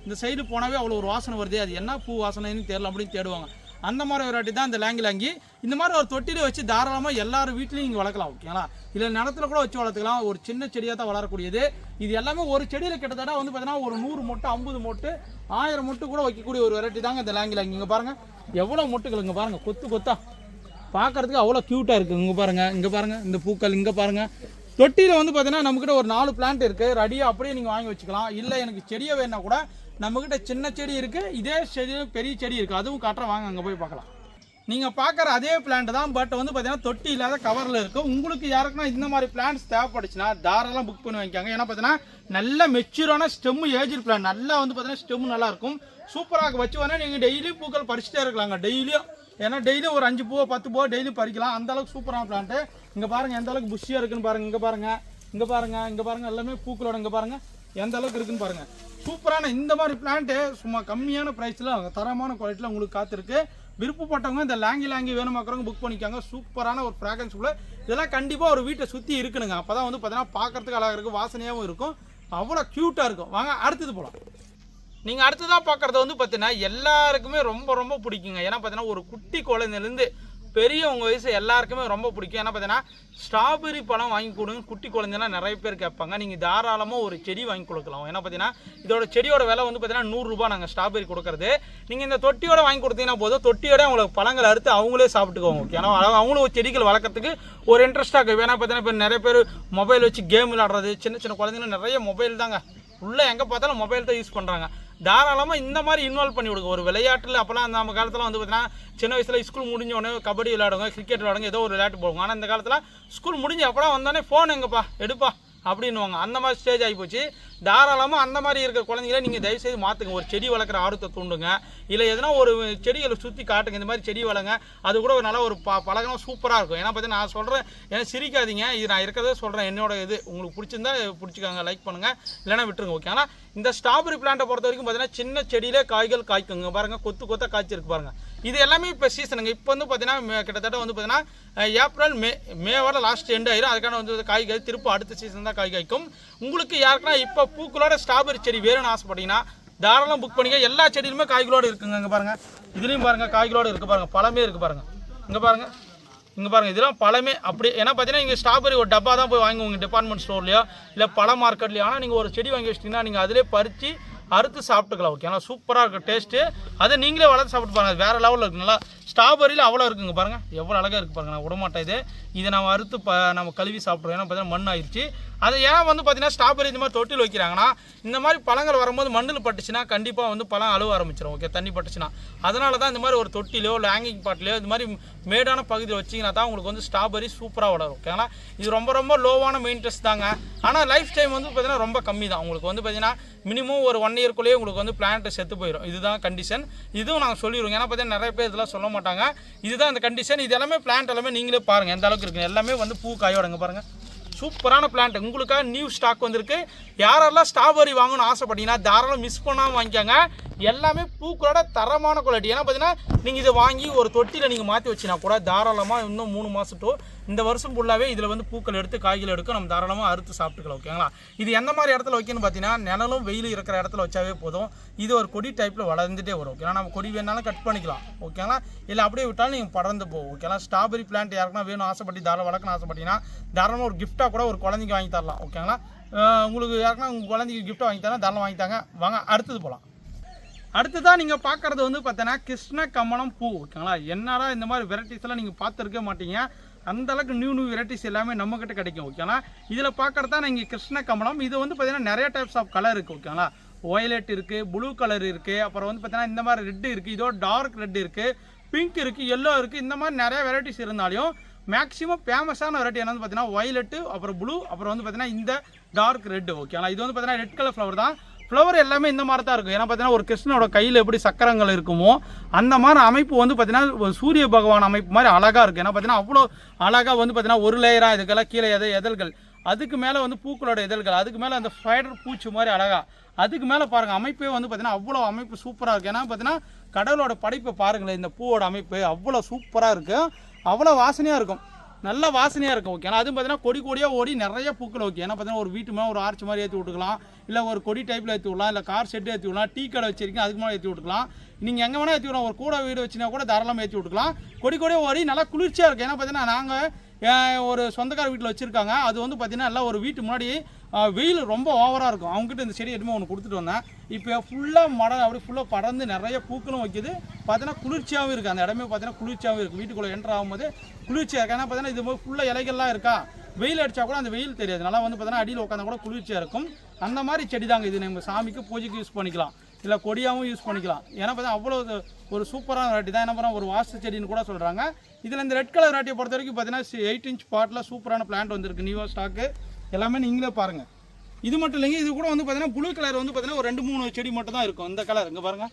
இந்த சைடு போனாவே அவ்வளோ ஒரு வாசனை வருது, அது என்ன பூ வாசனைன்னு தெரியல அப்படின்னு தேடுவாங்க. அந்த மாதிரி ஒரு வாட்டி தான் இந்த லாங்கி. இந்த மாதிரி ஒரு தொட்டியில் வச்சு தாராளமாக எல்லாரும் வீட்லையும் நீங்கள் வளர்க்கலாம். ஓகேங்களா, இல்லை நிலத்தில் கூட வச்சு வளர்த்துக்கலாம். ஒரு சின்ன செடியாக தான் வளரக்கூடியது. இது எல்லாமே ஒரு செடியில் கிட்டத்தட்ட வந்து பார்த்தீங்கன்னா ஒரு 100 மொட்டு 50 மொட்டு 1000 மொட்டு கூட வைக்கக்கூடிய ஒரு வெரைட்டி தாங்க இந்த லாங்கி. இங்கே பாருங்கள் எவ்வளோ மொட்டுகள். இங்கே பாருங்கள், கொத்தா பார்க்குறதுக்கு அவ்வளோ க்யூட்டாக இருக்குது. இங்கே பாருங்கள் இந்த பூக்கள். இங்கே பாருங்கள், தொட்டியில் வந்து பார்த்தீங்கன்னா நம்மக்கிட்ட ஒரு 4 பிளான்ட் இருக்குது. ரெடியாக அப்படியே நீங்கள் வாங்கி வச்சுக்கலாம். இல்லை எனக்கு செடியை வேணா கூட நம்மக்கிட்ட சின்ன செடி இருக்குது, இதே செடி பெரிய செடி இருக்குது, அதுவும் காட்டுற வாங்க அங்கே போய் பார்க்கலாம். நீங்கள் பார்க்குற அதே பிளான்ட் தான், பட் வந்து பார்த்தீங்கன்னா தொட்டி இல்லாத கவரில் இருக்குது. உங்களுக்கு யாருக்குன்னா இந்த மாதிரி பிளான்ட்ஸ் தேவைப்படுச்சுன்னா தாராளமாக புக் பண்ணி வாங்கிக்காங்க. ஏன்னா பார்த்தீங்கன்னா நல்ல மெச்சூரான ஸ்டெம்மு ஏஜ் பிளான் நல்லா வந்து பார்த்தீங்கன்னா ஸ்டெம்மு நல்லாயிருக்கும். சூப்பராக வச்சு வேணால் நீங்கள் டெய்லியும் பூக்கள் பறிச்சுட்டே இருக்கலாங்க. டெய்லியும் ஏன்னா டெய்லியும் ஒரு 5 பூவோ 10 பூவோ டெய்லியும் பறிக்கலாம். அந்தளவுக்கு சூப்பரான பிளான்ட்டு. இங்கே பாருங்கள் எந்த அளவுக்கு புஷ்ஷியாக இருக்குன்னு பாருங்கள். இங்கே பாருங்கள் எல்லாமே பூக்களோட. இங்கே பாருங்கள் எந்த அளவுக்கு இருக்குன்னு பாருங்கள். சூப்பரான இந்த மாதிரி பிளான்ட்டு சும்மா கம்மியான ப்ரைஸில் தரமான குவாலிட்டியில் உங்களுக்கு காத்திருக்கு. விருப்பப்பட்டவங்க இந்த லாங்கி வேணுமாக்கிறவங்க புக் பண்ணிக்காங்க. சூப்பரான ஒரு ஃப்ராக்ரன்ஸ் உள்ள இதெல்லாம் கண்டிப்பாக ஒரு வீட்டை சுற்றி இருக்கணுங்க. அப்போ தான் வந்து பார்த்தீங்கன்னா பார்க்குறதுக்கு அழகாக இருக்கும், வாசனையாகவும் இருக்கும், அவ்வளோ க்யூட்டாக இருக்கும். வாங்க அடுத்தது போகலாம். நீங்கள் அடுத்ததாக பார்க்குறது வந்து பார்த்தீங்கன்னா எல்லாருக்குமே ரொம்ப பிடிக்குங்க. ஏன்னா பார்த்தீங்கன்னா ஒரு குட்டி குழந்தைலேருந்து பெரியவங்க வயசு எல்லாருக்குமே ரொம்ப பிடிக்கும். ஏன்னா பார்த்தீங்கன்னா ஸ்ட்ராபெரி பழம் வாங்கி கொடுங்க. குட்டி குழந்தைலாம் நிறைய பேர் கேட்பாங்க. நீங்கள் தாராளமாக ஒரு செடி வாங்கி கொடுக்கலாம். ஏன்னா பார்த்தீங்கன்னா இதோட செடியோட விலை வந்து பார்த்தீங்கன்னா 100 ரூபா நாங்கள் ஸ்ட்ராபெரி கொடுக்குறது. நீங்கள் இந்த தொட்டியோட வாங்கி கொடுத்தீங்கன்னா போதும், தொட்டியோட அவங்களுக்கு பழங்கள் அறுத்து அவங்களே சாப்பிட்டுக்குவாங்க. ஓகே, ஏன்னா அவங்களும் செடிகள் வளர்க்குறதுக்கு ஒரு இன்ட்ரெஸ்ட்டாக இருக்கும். ஏன்னா பார்த்தீங்கன்னா இப்போ நிறைய பேர் மொபைல் வச்சு கேம் விளையாடுறது, சின்ன குழந்தைங்க நிறைய மொபைல் தாங்க, உள்ளே எங்கே பார்த்தாலும் மொபைல் தான் யூஸ் பண்ணுறாங்க. தாராளமாக இந்த மாதிரி இன்வால்வ் பண்ணி விடுங்க. ஒரு விளையாட்டில் அப்போலாம் நம்ம காலத்தில் வந்து பார்த்தீங்கன்னா சின்ன வயசில் ஸ்கூல் முடிஞ்சோடனே கபடி விளையாடுவாங்க, கிரிக்கெட் விளையாடுங்க, ஏதோ ஒரு விளையாட்டு போடுவாங்க. ஆனால் இந்த காலத்தில் ஸ்கூல் முடிஞ்சு அப்போலாம் வந்தோடனே ஃபோன் எங்கப்பா எடுப்பா அப்படின்னுவாங்க. அந்த மாதிரி ஸ்டேஜ் ஆகி போச்சு. தாராளமாக அந்த மாதிரி இருக்கிற குழந்தைங்கள நீங்கள் தயவுசெய்து மாற்றுங்க. ஒரு செடி வளர்க்குற ஆர்வத்தை தூண்டுங்க. இல்லை எதனா ஒரு செடிகளை சுற்றி காட்டுங்க. இந்த மாதிரி செடி வளங்க, அது கூட ஒரு நல்ல ஒரு பழகம் சூப்பராக இருக்கும். ஏன்னா பார்த்தீங்கன்னா நான் சொல்கிறேன், ஏன்னா சிரிக்காதீங்க, இது நான் இருக்கிறத சொல்கிறேன். என்னோட இது உங்களுக்கு பிடிச்சிருந்தா பிடிச்சிக்காங்க, லைக் பண்ணுங்கள், இல்லைனா விட்டுருங்க. ஓகே, ஆனால் இந்த ஸ்ட்ராபெரி பிளான்ட்டை பொறுத்த வரைக்கும் பார்த்தீங்கன்னா சின்ன செடியிலே காய்கள் காய்க்குங்க. பாருங்கள் கொத்த காய்ச்சிருக்கு பாருங்கள். இது எல்லாமே இப்போ சீசனுங்க. இப்போ வந்து பார்த்தீங்கன்னா கிட்டத்தட்ட வந்து பார்த்தீங்கன்னா ஏப்ரல் மே வர லாஸ்ட் எண்ட் ஆயிரும். அதுக்கான வந்து காய்கள் திரும்ப அடுத்த சீசன் தான் காய் காய்க்கும். உங்களுக்கு யாருக்குன்னா இப்போ பூக்களோட ஸ்ட்ராபெரி செடி வேணும்னு ஆசைப்பட்டீங்கன்னா தாராளம் புக் பண்ணிக்க. எல்லா செடியிலுமே காய்களோடு இருக்குங்க. இங்கே பாருங்கள் இதுலேயும் பாருங்கள் காய்களோடு இருக்குது பாருங்கள், பழமே இருக்குது பாருங்கள். இங்கே பாருங்கள் இதெல்லாம் பழமே அப்படி. ஏன்னா பார்த்தீங்கன்னா இங்கே ஸ்ட்ராபெரி ஒரு டப்பா தான் போய் வாங்குவோங்க டிபார்ட்மெண்ட் ஸ்டோர்லையோ இல்லை பழ மார்க்கெட்லையோ. ஆனால் நீங்கள் ஒரு செடி வாங்கி வச்சிட்டிங்கன்னா நீங்கள் அதிலே பறித்து அறுத்து சாப்பிட்டுக்கலாம். ஓகே, ஆனால் சூப்பராக இருக்கும் டேஸ்ட்டு. அதை நீங்களே வளர்த்து சாப்பிட்டு பாருங்கள், வேறு லெவலில் இருக்குங்களா. ஸ்ட்ராபெரியில் அவ்வளோ இருக்குங்க பாருங்கள், எவ்வளோ அழகாக இருக்குது பாருங்கள். நான் விடமாட்டேன் இதை நம்ம அறுத்து நம்ம கழுவி சாப்பிட்றோம். ஏன்னா பார்த்தீங்கன்னா மண் ஆயிடுச்சு. அதை ஏன் வந்து பார்த்தீங்கன்னா ஸ்ட்ராபெரி இந்த மாதிரி தொட்டில் வைக்கிறாங்கன்னா, இந்த மாதிரி பழங்கள் வரும்போது மண்ணில் பட்டுச்சுன்னா கண்டிப்பாக வந்து பழம் அழுவ ஆரம்பிச்சிடும். ஓகே, தண்ணி பட்டுச்சுன்னா. அதனால தான் இந்த மாதிரி ஒரு தொட்டிலையோ இல்லை ஹேங்கிங் பாட்டிலையோ இந்த மாதிரி மேடான பகுதியில் வச்சிங்கன்னா தான் உங்களுக்கு வந்து ஸ்ட்ராபெரி சூப்பராக வளரும். ஓகேங்களா, இது ரொம்ப ரொம்ப லோவான மெயின்டெனன்ஸ் தாங்க. ஆனால் லைஃப் டைம் வந்து பார்த்தீங்கன்னா ரொம்ப கம்மி தான். உங்களுக்கு வந்து பார்த்தீங்கன்னா மினிமம் ஒரு 1 இயர்க்குள்ளேயே உங்களுக்கு வந்து பிளான்ட் செத்து போயிடும். இதுதான் கண்டிஷன். இதுவும் நாங்கள் சொல்லிடுவோம். ஏன்னா பார்த்தீங்கன்னா நிறைய பேர் இதெல்லாம் சொல்ல மாட்டாங்க. இதுதான் இந்த கண்டிஷன். இது எல்லாமே பிளான்ட் எல்லாமே நீங்களே பாருங்கள் எந்த அளவுக்கு இருக்குது. எல்லாமே வந்து பூ காயோடங்க பாருங்கள், சூப்பரான பிளான்ட். உங்களுக்காக நியூ ஸ்டாக் வந்திருக்கு. யாரெல்லாம் ஸ்ட்ராபெரி வாங்கணும்னு ஆசைப்பட்டீங்கன்னா தாராளம் மிஸ் பண்ணாமல் வாங்கிக்காங்க. எல்லாமே பூக்களோட தரமான குவாலிட்டி. ஏன்னா பார்த்தீங்கன்னா நீங்கள் இதை வாங்கி ஒரு தொட்டியில் நீங்கள் மாற்றி வச்சினா கூட தாராளமாக இன்னும் 3 மாதம் to இந்த வருஷம் ஃபுல்லாகவே இதில் வந்து பூக்கள் எடுத்து காய்கள் எடுக்க நம்ம தாராளமாக அறுத்து சாப்பிட்டுக்கலாம். ஓகேங்களா, இது எந்த மாதிரி இடத்துல வைக்கணும்னு பார்த்தீங்கன்னா நிழலும் வெயில் இருக்கிற இடத்துல வச்சாவே போதும். இது ஒரு கொடி டைப்பில் வளர்ந்துட்டே வரும். ஓகேங்களா, நம்ம கொடி வேணாலும் கட் பண்ணிக்கலாம். ஓகேங்களா, இல்லை அப்படியே விட்டாலும் நீங்கள் பறந்து போகும். ஓகேங்களா, ஸ்ட்ராபெரி பிளான்ட் யாருக்குன்னா வேணும் ஆசைப்பட்டு தாராளம் வளர்க்கணும் ஆசைப்பட்டீங்கன்னா தாராளமாக ஒரு கிஃப்ட்டாக கூட ஒரு குழந்தைக்கு வாங்கி தரலாம். ஓகேங்களா, உங்களுக்கு யாருக்குன்னா உங்கள் குழந்தைக்கு கிஃப்ட்டாக வாங்கி தரலாம், தாராளம் வாங்கித்தாங்க. வாங்க அடுத்தது போகலாம். அடுத்ததான் நீங்கள் பார்க்குறது வந்து பார்த்தீங்கன்னா கிருஷ்ண கமலம் பூ. ஓகேங்களா, என்னடா இந்த மாதிரி வெரைட்டிஸ்லாம் நீங்கள் பார்த்துருக்க மாட்டீங்க. அந்தளவுக்கு நியூ வெரைட்டிஸ் எல்லாமே நம்மக்கிட்ட கிடைக்கும். ஓகேங்களா, இதில் பார்க்குறது தான் நீங்கள் கிருஷ்ண கமலம். இது வந்து பார்த்தீங்கன்னா நிறைய டைப்ஸ் ஆஃப் கலர் இருக்குது. ஓகேங்களா, வயலட் இருக்குது, ப்ளூ கலர் இருக்குது, அப்புறம் வந்து பார்த்தீங்கன்னா இந்த மாதிரி ரெட் இருக்குது, இதோட டார்க் ரெட் இருக்குது, பிங்க் இருக்குது, எல்லோ இருக்குது. இந்த மாதிரி நிறைய வெரைட்டிஸ் இருந்தாலும் மேக்ஸிமம் ஃபேமஸான வெரைட்டி என்னன்னு பார்த்தீங்கன்னா வயலட்டு, அப்புறம் ப்ளூ, அப்புறம் வந்து பார்த்தீங்கன்னா இந்த டார்க் ரெட். ஓகேங்களா, இது வந்து பார்த்தீங்கன்னா ரெட் கலர் ஃப்ளவர் தான். ஃப்ளவர் எல்லாமே இந்த மாதிரி தான் இருக்கும். ஏன்னா பார்த்தீங்கன்னா ஒரு கிருஷ்ணனோட கையில் எப்படி சக்கரங்கள் இருக்குமோ அந்த மாதிரி அமைப்பு வந்து பார்த்தீங்கன்னா சூரிய பகவான் அமைப்பு மாதிரி அழகாக இருக்குது. ஏன்னா பார்த்தீங்கன்னா அவ்வளோ அழகாக வந்து பார்த்தீங்கன்னா ஒரு லேயராக இதுக்கெல்லாம் கீழே எதழ்கள், அதுக்கு மேலே வந்து பூக்களோட இதழ்கள், அதுக்கு மேலே அந்த ஸ்பைடர் பூச்சி மாதிரி அழகாக, அதுக்கு மேலே பாருங்கள் அமைப்பே வந்து பார்த்தீங்கன்னா அவ்வளோ அமைப்பு சூப்பராக இருக்குது. ஏன்னா பார்த்தீங்கன்னா கடவுளோட படைப்பை பாருங்களேன், இந்த பூவோட அமைப்பு அவ்வளோ சூப்பராக இருக்குது, அவ்வளோ வாசனையாக இருக்கும், நல்ல வாசனையாக இருக்கும். ஓகே, அதுவும் பார்த்தீங்கன்னா கொடி கொடியாக ஓடி நிறைய பூக்கள். ஓகே, ஏன்னா பார்த்தீங்கன்னா ஒரு வீட்டு மேலே ஒரு ஆர்ச் மாதிரி ஏற்றி விட்டுக்கலாம், இல்லை ஒரு கொடி டைப்பில் ஏற்றி விடலாம், இல்லை கார் செட்டு ஏற்றி விடலாம், டீ கடை வச்சிருக்கீங்க அதுக்கு மேலே ஏற்றி விட்டுக்கலாம். நீங்கள் எங்கே வேணால் ஏற்றி விடலாம், ஒரு கூட வீடு வச்சுனா கூட தாராளமாக ஏற்றி விட்டுக்கலாம். கொடி கொடியாக ஓடி நல்லா குளிர்ச்சியாக இருக்குது. ஏன்னா பார்த்தீங்கன்னா நாங்கள் ஒரு சொந்தக்கார வீட்டில் வச்சுருக்காங்க. அது வந்து பார்த்தீங்கன்னா எல்லாம் ஒரு வீட்டு முன்னாடி வெயில் ரொம்ப ஓவராக இருக்கும். அவங்ககிட்ட இந்த செடி எதுவுமே ஒன்று கொடுத்துட்டு வந்தேன். இப்போ ஃபுல்லாக அப்படி ஃபுல்லாக படர்ந்து நிறைய பூக்களும் வைக்கிது. பார்த்தீங்கன்னா குளிர்ச்சியாகவும் இருக்குது. அந்த இடமே பார்த்தீங்கன்னா குளிர்ச்சியாகவும் இருக்குது. வீட்டுக்குள்ளே என்ட்ரு ஆகும்போது குளிர்ச்சியாக இருக்குது. ஏன்னா பார்த்தீங்கன்னா இது ஃபுல்லாக இலைகள்லாம் இருக்கா, வெயில் அடித்தா கூட அந்த வெயில் தெரியாது. நல்லா வந்து பார்த்தீங்கன்னா அடியில் உட்காந்தா கூட குளிர்ச்சியாக இருக்கும். அந்த மாதிரி செடி தாங்க இது. நம்ம சாமிக்கு பூஜைக்கு யூஸ் பண்ணிக்கலாம், இல்லை கொடியாகவும் யூஸ் பண்ணிக்கலாம். ஏன்னா பார்த்தீங்கன்னா அவ்வளோ ஒரு சூப்பரான வெரைட்டி தான். என்ன பண்ணால் ஒரு வாஸ்து செடின்னு கூட சொல்கிறாங்க. இதில் இந்த ரெட் கலர் வெரைட்டியை பொறுத்த வரைக்கும் பார்த்தீங்கன்னா 8 inch பாட்டில் சூப்பரான பிளான்ட் வந்துருக்கு, நியூவாக ஸ்டாக்கு. எல்லாமே நீங்களே பாருங்கள். இது மட்டும் இல்லைங்க, இது கூட வந்து பார்த்தீங்கன்னா ப்ளூ கலர் வந்து பார்த்தீங்கன்னா ஒரு 2-3 செடி மட்டும் தான் இருக்கும். இந்த கலர் இங்கே பாருங்கள்,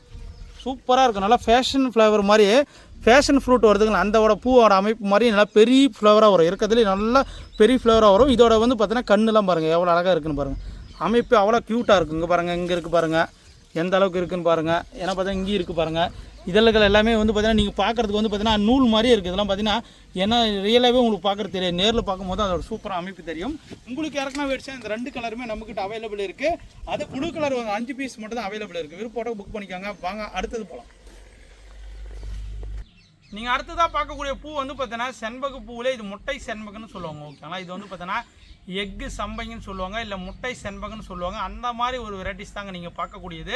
சூப்பராக இருக்கும். நல்லா ஃபேஷன் ஃப்ளவர் மாதிரி ஃபேஷன் ஃப்ரூட் வருதுங்களா, அந்தோட பூவோட அமைப்பு மாதிரி நல்லா பெரிய ஃப்ளவராக வரும். இருக்கிறதுலே நல்லா பெரிய ஃப்ளவராக வரும். இதோட வந்து பார்த்தீங்கன்னா கண்ணுலாம் பாருங்கள் எவ்வளோ அழகாக இருக்குன்னு பாருங்கள். அமைப்பு அவ்வளோ க்யூட்டாக இருக்குது. இங்கே பாருங்கள், இங்கே இருக்குது பாருங்கள் எந்த அளவுக்கு இருக்குதுன்னு பாருங்கள். ஏன்னா பார்த்தீங்கன்னா இங்கே இருக்குது பாருங்கள். இதழ்கள் எல்லாமே வந்து பார்த்தீங்கன்னா நீங்கள் பார்க்குறதுக்கு வந்து பார்த்தீங்கன்னா நூல் மாதிரியே இருக்குது. இதெல்லாம் பார்த்தீங்கன்னா ஏன்னா ரியலாகவே உங்களுக்கு பார்க்குறது தெரியாது, நேரில் பார்க்கும்போது அதோட சூப்பராக அமைப்பு தெரியும். உங்களுக்கு யாருக்குன்னா வேடிச்சா இந்த 2 கலருமே நம்மக்கிட்ட அவைலபிள் இருக்குது. அது ப்ளூ கலர் 5 பீஸ் மட்டும் தான் அவைலபிள் இருக்குது. விருப்பம் புக் பண்ணிக்காங்க. வாங்க அடுத்தது போகலாம். நீங்கள் அடுத்ததாக பார்க்கக்கூடிய பூ வந்து பார்த்தீங்கன்னா செண்பக பூவில் இது முட்டை செண்பகன்னு சொல்லுவாங்க. ஓகேங்களா, இது வந்து பார்த்தீங்கன்னா எக்கு சம்பைங்கன்னு சொல்லுவாங்க, இல்லை முட்டை செண்பகன்னு சொல்லுவாங்க. அந்த மாதிரி ஒரு வெரைட்டிஸ் தாங்க நீங்கள் பார்க்கக்கூடியது.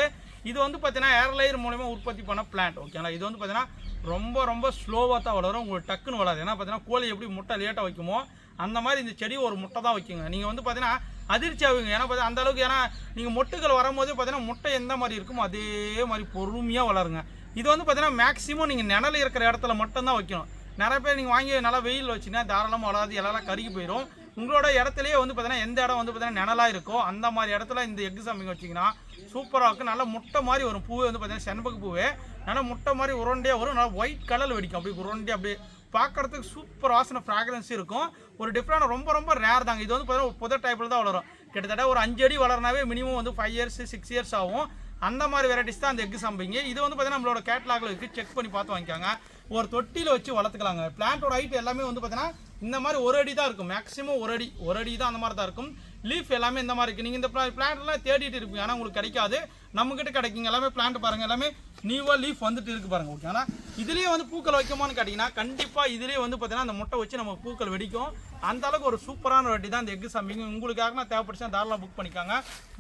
இது வந்து பார்த்தீங்கன்னா ஏர்லையர் மூலமா உற்பத்தி பண்ண பிளான்ட். ஓகேங்களா, இது வந்து பார்த்தீங்கன்னா ரொம்ப ரொம்ப ஸ்லோவாக தான் வளரும், உங்களுக்கு டக்குன்னு வளரும். ஏன்னா பார்த்தீங்கன்னா கோழி எப்படி முட்டை லேட்டாக வைக்குமோ அந்த மாதிரி இந்த செடி ஒரு முட்டை தான் வைக்குங்க. நீங்கள் வந்து பார்த்தீங்கன்னா அதிர்ச்சி ஆகுங்க. ஏன்னா பார்த்தீங்கன்னா அந்த அளவுக்கு, ஏன்னா நீங்கள் மொட்டுகள் வரும்போது பார்த்தீங்கன்னா முட்டை எந்த மாதிரி இருக்குமோ அதே மாதிரி பொறுமையாக வளருங்க. இது வந்து பார்த்தீங்கன்னா மேக்ஸிமம் நீங்கள் நிழல் இருக்கிற இடத்துல மட்டும்தான் வைக்கணும். நிறைய பேர் நீங்கள் வாங்கி நல்லா வெயில் வச்சிங்கன்னா தாராளமாக வளராது, எல்லாம் கருகி போயிடும். உங்களோட இடத்துலையே வந்து பார்த்தீங்கன்னா எந்த இடம் வந்து பார்த்தீங்கன்னா நிழலாக இருக்கோ அந்த மாதிரி இடத்துல இந்த எக்கு சம்பிங் வச்சிங்கன்னா சூப்பராக இருக்கும். நல்லா முட்டை மாதிரி வரும். பூவே வந்து பார்த்தீங்கன்னா செண்பக பூவே நல்லா முட்டை மாதிரி உருண்டையாக வரும். நல்லா ஒயிட் கலர் வெடிக்கும். அப்படி உருண்டை அப்படியே பார்க்குறதுக்கு சூப்பர் வாசனை ஃப்ராக்ரன்ஸ் இருக்கும். ஒரு டிஃப்ரெண்ட் ரொம்ப ரொம்ப ரேர் தாங்க. இது வந்து பார்த்தீங்கன்னா ஒரு புதர் டைப்பில் தான் வளரும். கிட்டத்தட்ட ஒரு 5 அடி வளர்னாவே மினிமம் வந்து 5 years 6 years ஆகும். அந்த மாதிரி வெரைட்டிஸ் தான் அந்த எக்கு சம்பிங்க. இது வந்து பார்த்தீங்கன்னா நம்மளோட கேட்லாகில் இருக்குது, செக் பண்ணி பார்த்து வாங்கிக்காங்க. ஒரு தொட்டியில் வச்சு வளர்த்துக்கலாங்க. பிளான்ட்டோட ஹைட் எல்லாமே வந்து பார்த்தீங்கன்னா இந்த மாதிரி 1 அடி தான் இருக்கும். மேக்ஸிமம் 1 அடி தான் அந்த மாதிரி தான் இருக்கும். லீஃப் எல்லாமே இந்த மாதிரி இருக்குது. நீங்கள் இந்த பிளான்ட்லாம் தேடிட்டு இருப்பீங்க, ஆனால் உங்களுக்கு கிடைக்காது. நம்மக்கிட்ட கிடைக்குங்க. எல்லாமே பிளான்ட் பாருங்கள், எல்லாமே நியூவாக லீஃப் வந்துட்டு இருக்கு பாருங்க. ஓகேங்களா, இதுலேயே வந்து பூக்கள் வைக்குமான்னு கேட்டிங்கன்னா கண்டிப்பாக இதுலேயே வந்து பார்த்தீங்கன்னா அந்த முட்டை வச்சு நம்ம பூக்கள் வெடிக்கும். அந்த அளவுக்கு ஒரு சூப்பரான வெரைட்டி தான் இந்த எக்கு சம்மிங். உங்களுக்காக தேவைப்படுச்சா தாராளமாக புக் பண்ணிக்காங்க.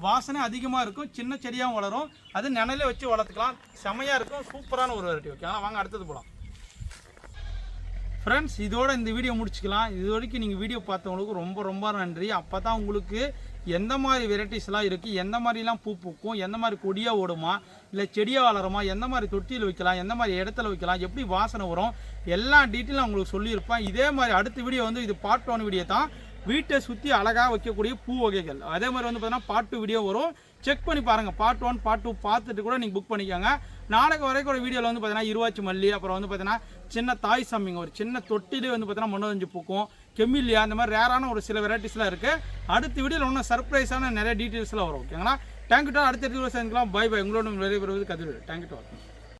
வாசனை அதிகமாக இருக்கும், சின்ன செடியாகவும் வளரும், அது நிழலே வச்சு வளர்த்துக்கலாம். செமையாக இருக்கும், சூப்பரான ஒரு வெரைட்டி. ஓகேங்களா, வாங்க அடுத்தது போகலாம். ஃப்ரெண்ட்ஸ், இதோட இந்த வீடியோ முடிச்சுக்கலாம். இது வரைக்கும் நீங்கள் வீடியோ பார்த்தவங்களுக்கு ரொம்ப ரொம்ப நன்றி. அப்போ தான் உங்களுக்கு எந்த மாதிரி வெரைட்டிஸ்லாம் இருக்குது, எந்த மாதிரிலாம் பூ பூக்கும், எந்த மாதிரி கொடியாக ஓடுமா, இல்லை செடியாக வளருமா, எந்த மாதிரி தொட்டியில் வைக்கலாம், எந்த மாதிரி இடத்துல வைக்கலாம், எப்படி வாசனை வரும், எல்லா டீட்டெயிலும் உங்களுக்கு சொல்லியிருப்பேன். இதே மாதிரி அடுத்த வீடியோ வந்து இது பார்ட் 1 வீடியோ தான், வீட்டை சுற்றி அழகாக வைக்கக்கூடிய பூ வகைகள். அதே மாதிரி வந்து பார்த்தீங்கன்னா பார்ட் 2 வீடியோ வரும், செக் பண்ணி பாருங்கள். பார்ட் 1 பார்ட் 2 பார்த்துட்டு கூட நீங்கள் புக் பண்ணிக்கோங்க. நாளைக்கு வரைக்கும் ஒரு வீடியோவில் வந்து பார்த்தீங்கன்னா இருவாச்சி மல்லி, அப்புறம் வந்து பார்த்தீங்கன்னா சின்ன தாய் சம்மிங், ஒரு சின்ன தொட்டிலே வந்து பார்த்தீங்கன்னா மனோரஞ்சு பூக்கும், கெமிலியா, இந்த மாதிரி ரேரான ஒரு சில வெரைட்டிஸ்லாம் இருக்குது. அடுத்த வீடியோவில் இன்னும் சர்ப்ரைஸான நிறைய டீட்டெயில்ஸ்லாம் வரும். ஓகேங்களா, தேங்க்யூ. அடுத்த வீடியோ சேர்ந்துக்கலாம். By by. உங்களோட நிறைய பெறுவது கதிர். தேங்க்யூ.